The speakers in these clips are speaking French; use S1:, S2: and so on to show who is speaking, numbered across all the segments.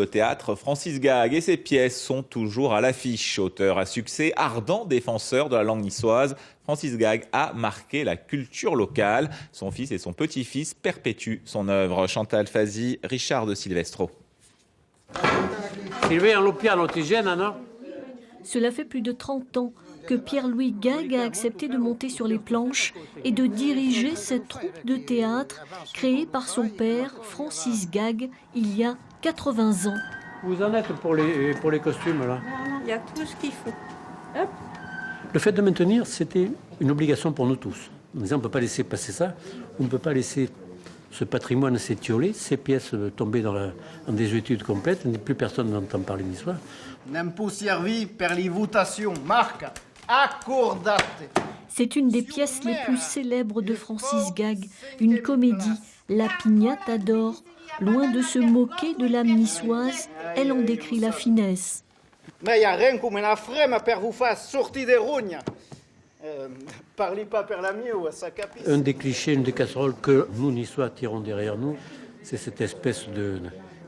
S1: le théâtre Francis Gag et ses pièces sont toujours à l'affiche. Auteur à succès, ardent défenseur de la langue niçoise, Francis Gag a marqué la culture locale. Son fils et son petit-fils perpétuent son œuvre. Chantal Fazi, Richard de Silvestro.
S2: Cela fait plus de 30 ans que Pierre-Louis Gag a accepté de monter sur les planches et de diriger cette troupe de théâtre créée par son père, Francis Gag, il y a 80 ans.
S3: Vous en êtes pour les costumes, là?
S4: Il y a tout ce qu'il faut. Hop.
S3: Le fait de maintenir, c'était une obligation pour nous tous. On ne peut pas laisser passer ça, on ne peut pas laisser ce patrimoine s'étioler, ces pièces tomber dans en désuétude complète, plus personne n'entend parler d'histoire.
S5: N'impo servi per les votations, Marc, accordate.
S2: C'est une des pièces les plus célèbres de Francis Gag, une comédie, La Pignata d'or. Loin de se moquer de l'âme niçoise, elle en décrit la finesse.
S5: Mais il n'y a rien comme une frème pour vous faire sortir des rognes. Parlez pas per la mieux, ça capisse.
S3: Un des clichés, une des casseroles que nous, Niçois, tirons derrière nous, c'est cette espèce de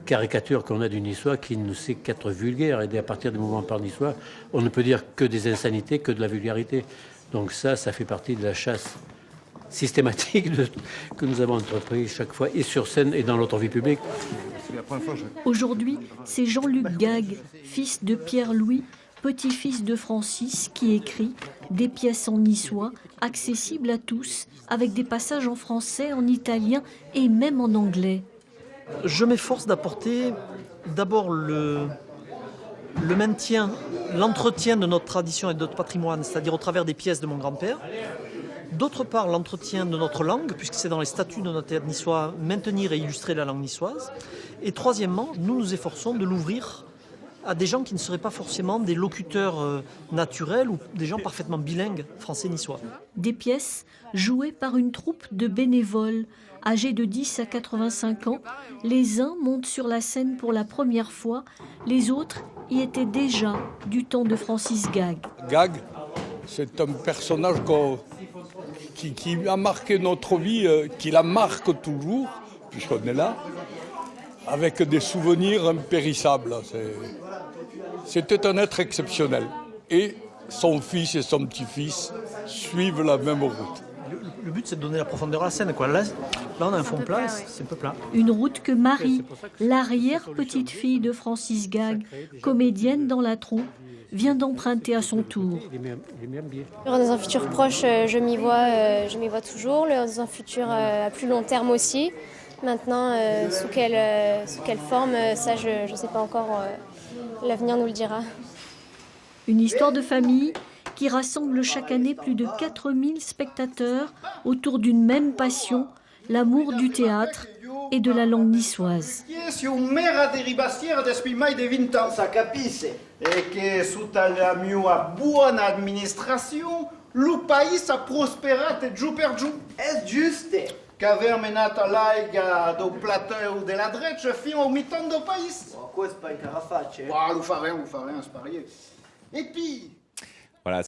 S3: caricature qu'on a du Niçois qui ne sait qu'être vulgaire. Et à partir du moment où on parle niçois, on ne peut dire que des insanités, que de la vulgarité. Donc ça fait partie de la chasse systématique que nous avons entreprise chaque fois, et sur scène et dans notre vie publique.
S2: Aujourd'hui, c'est Jean-Luc Gag, fils de Pierre-Louis, petit-fils de Francis, qui écrit des pièces en niçois, accessibles à tous, avec des passages en français, en italien et même en anglais.
S6: Je m'efforce d'apporter d'abord le maintien, l'entretien de notre tradition et de notre patrimoine, c'est-à-dire au travers des pièces de mon grand-père. D'autre part, l'entretien de notre langue, puisque c'est dans les statuts de notre théâtre niçois, maintenir et illustrer la langue niçoise. Et troisièmement, nous nous efforçons de l'ouvrir à des gens qui ne seraient pas forcément des locuteurs naturels ou des gens parfaitement bilingues français-niçois.
S2: Des pièces jouées par une troupe de bénévoles. Âgés de 10 à 85 ans, les uns montent sur la scène pour la première fois, les autres y étaient déjà du temps de Francis Gag.
S7: Gag, c'est un personnage qui a marqué notre vie, qui la marque toujours, puisqu'on est là, avec des souvenirs impérissables. C'était un être exceptionnel. Et son fils et son petit-fils suivent la même route.
S6: Le but, c'est de donner la profondeur à la scène, quoi. Là, on a un fond plat, c'est un peu plat.
S2: Une route que Marie, l'arrière-petite-fille de Francis Gag, comédienne dans la troupe, vient d'emprunter à son tour.
S8: Dans un futur proche, je m'y vois toujours. Dans un futur à plus long terme aussi. Maintenant, sous quelle forme, ça, je ne sais pas encore. L'avenir nous le dira.
S2: Une histoire de famille qui rassemble chaque année plus de 4000 spectateurs autour d'une même passion, l'amour du théâtre et de la langue niçoise.
S5: C'est une mère derivazione depuis mai de 20 ans, ça capisse. Et que sous la mieux bonne administration, le pays a prospéré de jour per jour. È giusto. Che aver menato l'aiga do plateau de la dreccia fino au mi-temps do pays.
S9: Questo è pas une carafacce.
S5: Lo faremo, c'est pas rien. Et puis...
S1: Voilà.